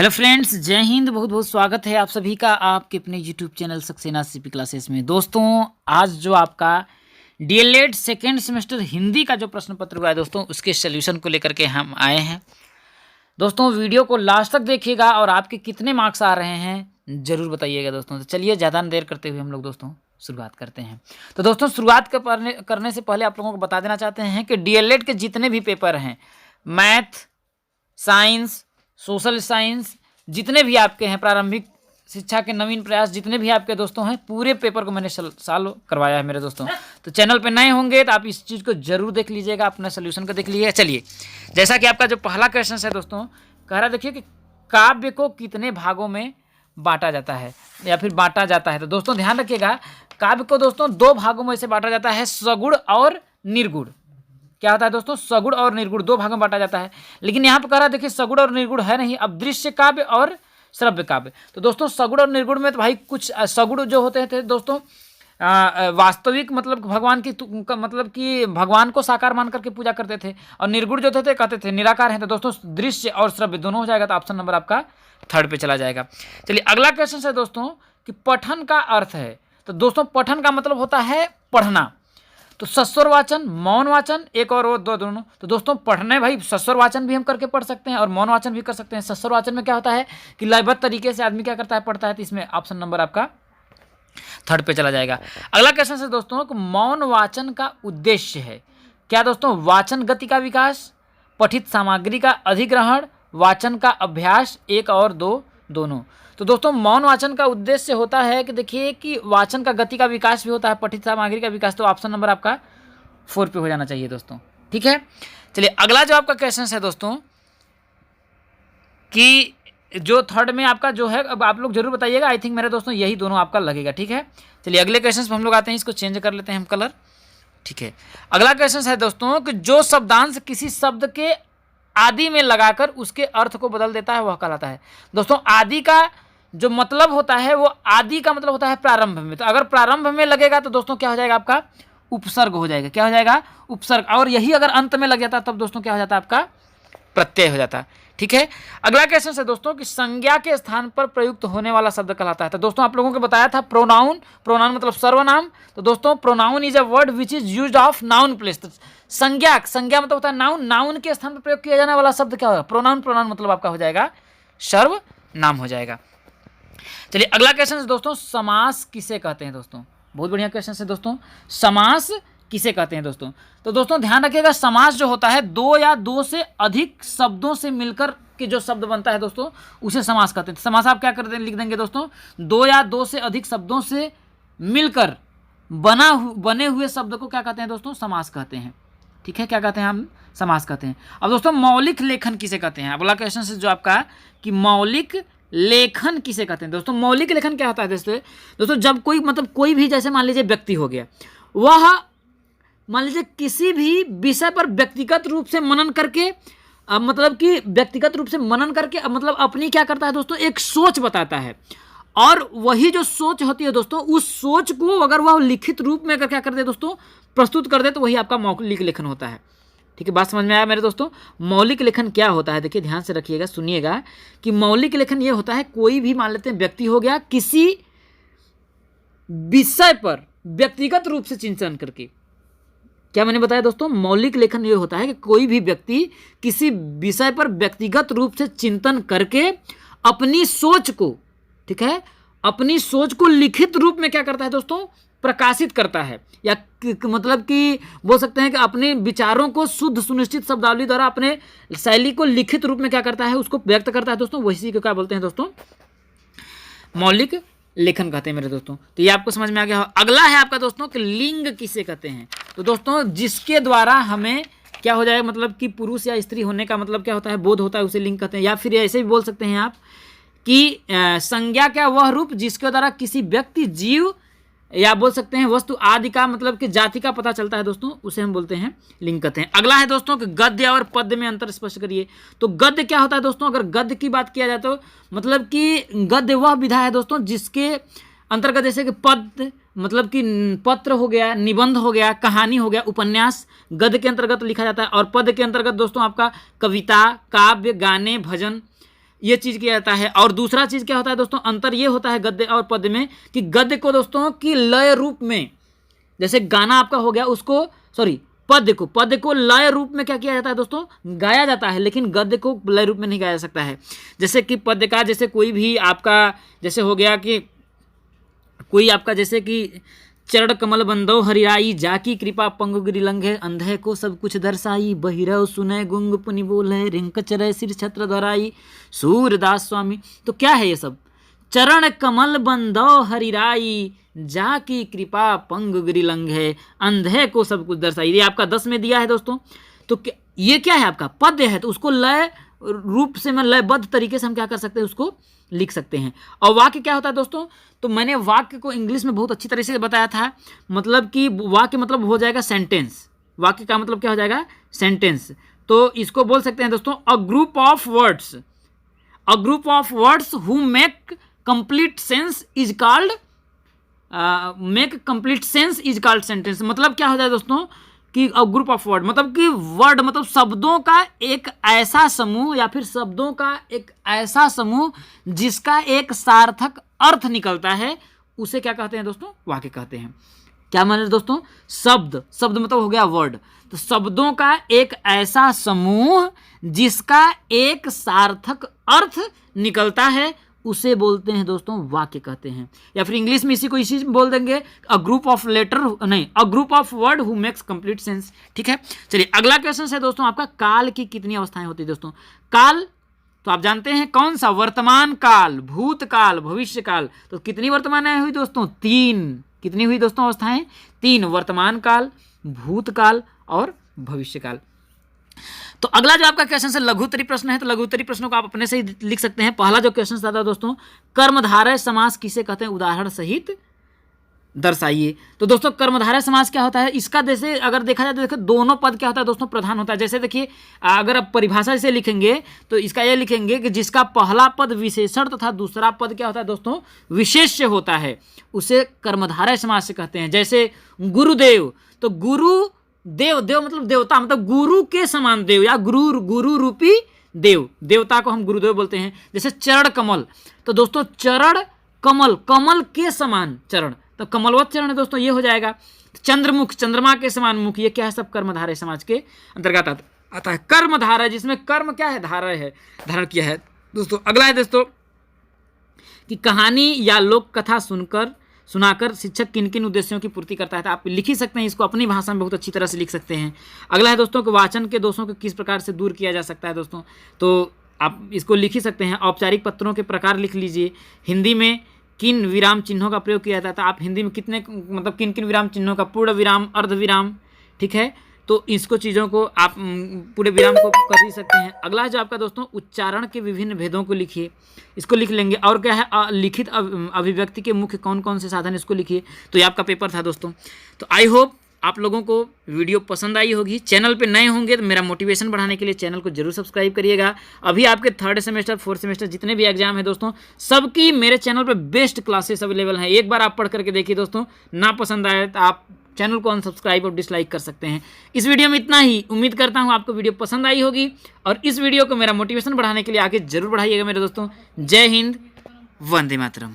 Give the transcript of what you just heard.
Hello friends, जय हिंद। बहुत बहुत स्वागत है आप सभी का आपके अपने YouTube channel Saxena CP classes में। दोस्तों, आज जो आपका डीएलएड सेकेंड सेमेस्टर हिंदी का जो प्रश्न पत्र हुआ है दोस्तों, उसके सोल्यूशन को लेकर के हम आए हैं। दोस्तों, वीडियो को लास्ट तक देखिएगा और आपके कितने मार्क्स आ रहे हैं ज़रूर बताइएगा दोस्तों। तो चलिए, ज़्यादा देर करते हुए हम लोग दोस्तों शुरुआत करते हैं। तो दोस्तों, शुरुआत करने से पहले आप लोगों को बता देना चाहते हैं कि डीएलएड के जितने भी पेपर हैं, मैथ, साइंस, सोशल साइंस, जितने भी आपके हैं, प्रारंभिक शिक्षा के नवीन प्रयास, जितने भी आपके दोस्तों हैं, पूरे पेपर को मैंने साल करवाया है मेरे दोस्तों। तो चैनल पे नए होंगे तो आप इस चीज़ को जरूर देख लीजिएगा, अपना सोल्यूशन को देख लीजिएगा। चलिए, जैसा कि आपका जो पहला क्वेश्चन है दोस्तों, कह रहा देखिए कि काव्य को कितने भागों में बांटा जाता है या फिर बांटा जाता है। तो दोस्तों ध्यान रखिएगा, काव्य को दोस्तों दो भागों में से बांटा जाता है, सगुण और निर्गुण। क्या होता है दोस्तों? सगुण और निर्गुण दो भागों में बांटा जाता है। लेकिन यहाँ पर कह रहा है देखिए, सगुण और निर्गुण है नहीं, अब दृश्य काव्य और श्रव्य काव्य। तो दोस्तों सगुण और निर्गुण में तो भाई कुछ सगुण जो होते थे दोस्तों, वास्तविक मतलब भगवान की मतलब कि भगवान को साकार मान करके पूजा करते थे, और निर्गुण जो थे कहते थे निराकार हैं। तो दोस्तों दृश्य और श्रव्य दोनों हो जाएगा, तो ऑप्शन नंबर आपका थर्ड पे चला जाएगा। चलिए, अगला क्वेश्चन है दोस्तों कि पठन का अर्थ है। तो दोस्तों पठन का मतलब होता है पढ़ना। तो सस्वर वाचन, मौन वाचन, एक और वो दो दोनों। तो दोस्तों पढ़ने भाई सस्वर वाचन भी हम करके पढ़ सकते हैं और मौन वाचन भी कर सकते हैं। सस्वर वाचन में क्या होता है कि लयबद्ध तरीके से आदमी क्या करता है, पढ़ता है। तो इसमें ऑप्शन नंबर आपका थर्ड पे चला जाएगा। अगला क्वेश्चन है दोस्तों कि मौन वाचन का उद्देश्य है क्या दोस्तों? वाचन गति का विकास, पठित सामग्री का अधिग्रहण, वाचन का अभ्यास, एक और दो दोनों। तो दोस्तों मौन वाचन का उद्देश्य होता है कि देखिए कि वाचन का गति का विकास भी होता है, पठित सामग्री का विकास। तो ऑप्शन नंबर आपका 4 पे हो जाना चाहिए दोस्तों, ठीक है। चलिए, अगला जो आपका क्वेश्चन है दोस्तों कि जो थर्ड में आपका जो है, अब आप लोग जरूर बताइएगा। आई थिंक मेरे दोस्तों यही दोनों आपका लगेगा, ठीक है। चलिए, अगले क्वेश्चन पर हम लोग आते हैं, इसको चेंज कर लेते हैं हम कलर, ठीक है। अगला क्वेश्चन है दोस्तों कि जो शब्दांश किसी शब्द के आदि में लगाकर उसके अर्थ को बदल देता है वह कहलाता है। दोस्तों आदि का जो मतलब होता है, वो आदि का मतलब होता है प्रारंभ में। तो अगर प्रारंभ में लगेगा तो दोस्तों क्या हो जाएगा आपका? उपसर्ग हो जाएगा। क्या हो जाएगा? उपसर्ग। और यही अगर अंत में लग जाता तब दोस्तों क्या हो जाता? आपका प्रत्यय हो जाता, ठीक है। अगला क्वेश्चन है दोस्तों कि संज्ञा के स्थान पर प्रयुक्त होने वाला शब्द कहलाता है। तो दोस्तों आप लोगों को बताया था प्रोनाउन। प्रोनाउन मतलब सर्वनाम। तो दोस्तों pronoun is a word which is used of noun place. तो संज्ञा मतलब होता है नाउन। नाउन के स्थान पर प्रयोग किया जाने वाला शब्द क्या होगा? प्रोनाउन। प्रोनाउन मतलब आपका हो जाएगा सर्वनाम हो जाएगा। चलिए, अगला क्वेश्चन है दोस्तों, समास किसे कहते हैं दोस्तों? बहुत बढ़िया क्वेश्चन है दोस्तों, समास किसे कहते हैं दोस्तों? तो दोस्तों ध्यान रखिएगा, समास जो होता है दो या दो से अधिक शब्दों से मिलकर के जो शब्द बनता है दोस्तों, उसे समास कहते हैं। समास आप क्या करते हैं, लिख देंगे दोस्तों, दो या दो से अधिक शब्दों से मिलकर बने हुए शब्द को क्या कहते हैं दोस्तों? समास कहते हैं, ठीक है। क्या कहते हैं? हम समास कहते हैं। अब दोस्तों मौलिक लेखन किसे कहते हैं? अगला क्वेश्चन से जो आपका कि मौलिक लेखन किसे कहते हैं दोस्तों? मौलिक लेखन क्या होता है दोस्तों? जब कोई मतलब कोई भी, जैसे मान लीजिए व्यक्ति हो गया, वह मान लीजिए किसी भी विषय पर व्यक्तिगत रूप से मनन करके मतलब कि व्यक्तिगत रूप से मनन करके मतलब अपनी क्या करता है दोस्तों? एक सोच बताता है, और वही जो सोच होती है दोस्तों, उस सोच को अगर वह लिखित रूप में अगर क्या कर दे दोस्तों, प्रस्तुत कर दे, तो वही आपका मौलिक लेखन होता है, ठीक है। बात समझ में आया मेरे दोस्तों? मौलिक लेखन क्या होता है, देखिए ध्यान से रखिएगा, सुनिएगा कि मौलिक लेखन ये होता है, कोई भी मान लेते हैं व्यक्ति हो गया, किसी विषय पर व्यक्तिगत रूप से चिंतन करके। क्या मैंने बताया दोस्तों? मौलिक लेखन ये होता है कि कोई भी व्यक्ति किसी विषय पर व्यक्तिगत रूप से चिंतन करके अपनी सोच को, ठीक है, अपनी सोच को लिखित रूप में क्या करता है दोस्तों? प्रकाशित करता है, या मतलब कि बोल सकते हैं कि अपने विचारों को शुद्ध सुनिश्चित शब्दावली द्वारा अपने शैली को लिखित रूप में क्या करता है? उसको व्यक्त करता है दोस्तों। वही को क्या बोलते हैं दोस्तों? मौलिक लेखन कहते हैं मेरे दोस्तों। तो ये आपको समझ में आ गया। अगला है आपका दोस्तों कि लिंग किसे कहते हैं? तो दोस्तों जिसके द्वारा हमें क्या हो जाएगा, मतलब कि पुरुष या स्त्री होने का मतलब क्या होता है, बोध होता है, उसे लिंग कहते हैं। या फिर ऐसे भी बोल सकते हैं आप कि संज्ञा क्या वह रूप जिसके द्वारा किसी व्यक्ति, जीव या बोल सकते हैं वस्तु आदि का मतलब कि जाति का पता चलता है दोस्तों, उसे हम बोलते हैं लिंग कहते हैं। अगला है दोस्तों कि गद्य और पद्य में अंतर स्पष्ट करिए। तो गद्य क्या होता है दोस्तों? अगर गद्य की बात किया जाए तो मतलब कि गद्य वह विधा है दोस्तों जिसके अंतर्गत, जैसे कि पद्य मतलब कि पत्र हो गया, निबंध हो गया, कहानी हो गया, उपन्यास गद्य के अंतर्गत लिखा जाता है। और पद्य के अंतर्गत दोस्तों आपका कविता, काव्य, गाने, भजन, ये चीज किया जाता है। और दूसरा चीज क्या होता है दोस्तों, अंतर ये होता है गद्य और पद्य में कि गद्य को दोस्तों की लय रूप में, जैसे गाना आपका हो गया उसको, सॉरी पद्य को लय रूप में क्या किया जाता है दोस्तों, गाया जाता है, लेकिन गद्य को लय रूप में नहीं गाया जा सकता है। जैसे कि पद्य का जैसे कोई भी आपका जैसे हो गया कि कोई आपका जैसे कि चरण कमल बंदो हरिराई, जाकी कृपा पंगु गिरि लंघे, अंधे को सब कुछ दर्शाई, बहिरव सुने गुंग पुनि बोले, रिंक चरे सिर छत्र धराई, सूरदास स्वामी। तो क्या है ये सब, चरण कमल बंदो हरिराई, जाकी कृपा पंगु गिरि लंघे, अंधे को सब कुछ दर्शाई। ये आपका 10 में दिया है दोस्तों। तो ये क्या है आपका पद्य है, तो उसको लय रूप से मैं लयबद्ध तरीके से हम क्या कर सकते हैं, उसको लिख सकते हैं। और वाक्य क्या होता है दोस्तों, तो मैंने वाक्य को इंग्लिश में बहुत अच्छी तरह से बताया था, मतलब कि वाक्य मतलब हो जाएगा सेंटेंस। वाक्य का मतलब क्या हो जाएगा, सेंटेंस। तो इसको बोल सकते हैं दोस्तों a group of words who make complete sense is called sentence. मतलब क्या हो जाए दोस्तों कि ग्रुप ऑफ वर्ड, मतलब कि वर्ड मतलब शब्दों का एक ऐसा समूह या फिर शब्दों का एक ऐसा समूह जिसका एक सार्थक अर्थ निकलता है, उसे क्या कहते हैं दोस्तों, वाक्य कहते हैं। क्या माने दोस्तों, शब्द मतलब हो गया वर्ड, तो शब्दों का एक ऐसा समूह जिसका एक सार्थक अर्थ निकलता है, उसे बोलते हैं दोस्तों वाक्य कहते हैं। या फिर इंग्लिश में इसी बोल देंगे a group of word who makes complete sense. ठीक है, चलिए अगला क्वेश्चन है दोस्तों आपका, काल की कितनी अवस्थाएं होती है दोस्तों। काल तो आप जानते हैं कौन सा, वर्तमान काल, भूतकाल, भविष्य काल। तो कितनी वर्तमानें हुई दोस्तों, 3। कितनी हुई दोस्तों अवस्थाएं, 3, वर्तमान काल, भूतकाल और भविष्य काल। तो अगला जो आपका क्वेश्चन है लघुत्तरी प्रश्न है, तो लघुत्तरी प्रश्नों को आप अपने से ही लिख सकते हैं। पहला जो क्वेश्चन था दोस्तों, कर्मधारय समास किसे कहते हैं, उदाहरण सहित दर्शाइए। तो दोस्तों कर्मधारय समास क्या होता है, इसका जैसे अगर देखा जाए तो देखो दोनों पद क्या होता है दोस्तों, प्रधान होता है। जैसे देखिए अगर आप परिभाषा से लिखेंगे तो इसका ये लिखेंगे कि जिसका पहला पद विशेषण तथा दूसरा पद क्या होता है दोस्तों, विशेष्य होता है, उसे कर्मधारय समास से कहते हैं। जैसे गुरुदेव, तो गुरु देव मतलब देवता, मतलब गुरु के समान देव या गुरु रूपी देव, देवता को हम गुरुदेव बोलते हैं। जैसे चरण कमल, तो दोस्तों चरण कमल के समान चरण, तो कमलवत चरण है दोस्तों, ये हो जाएगा। चंद्रमुख, चंद्रमा के समान मुख, ये क्या है, सब कर्मधारय समाज के अंतर्गत आता है। कर्मधारय जिसमें कर्म क्या है, धारण किया है दोस्तों। अगला है दोस्तों कि कहानी या लोक कथा सुनाकर शिक्षक किन किन उद्देश्यों की पूर्ति करता है। तो आप लिख ही सकते हैं इसको, अपनी भाषा में बहुत अच्छी तरह से लिख सकते हैं। अगला है दोस्तों कि वाचन के दोषों को किस प्रकार से दूर किया जा सकता है दोस्तों, तो आप इसको लिख ही सकते हैं। औपचारिक पत्रों के प्रकार लिख लीजिए। हिंदी में किन विराम चिन्हों का प्रयोग किया जाता है, आप हिंदी में कितने मतलब किन किन विराम चिन्हों का, पूर्ण विराम, अर्ध विराम, ठीक है, तो इसको चीज़ों को आप पूरे विराम को कर ही सकते हैं। अगला है जो आपका दोस्तों उच्चारण के विभिन्न भेदों को लिखिए, इसको लिख लेंगे। और क्या है, लिखित अभिव्यक्ति के मुख्य कौन कौन से साधन, इसको लिखिए। तो ये आपका पेपर था दोस्तों। तो आई होप आप लोगों को वीडियो पसंद आई होगी। चैनल पे नए होंगे तो मेरा मोटिवेशन बढ़ाने के लिए चैनल को जरूर सब्सक्राइब करिएगा। अभी आपके 3rd सेमेस्टर 4th सेमेस्टर जितने भी एग्जाम है दोस्तों, सबकी मेरे चैनल पे बेस्ट क्लासेस अवेलेबल हैं। एक बार आप पढ़ करके देखिए दोस्तों, ना पसंद आए तो आप चैनल को अनसब्सक्राइब और डिसलाइक कर सकते हैं। इस वीडियो में इतना ही। उम्मीद करता हूँ आपको वीडियो पसंद आई होगी और इस वीडियो को मेरा मोटिवेशन बढ़ाने के लिए आगे जरूर बढ़ाइएगा मेरे दोस्तों। जय हिंद, वंदे मातरम।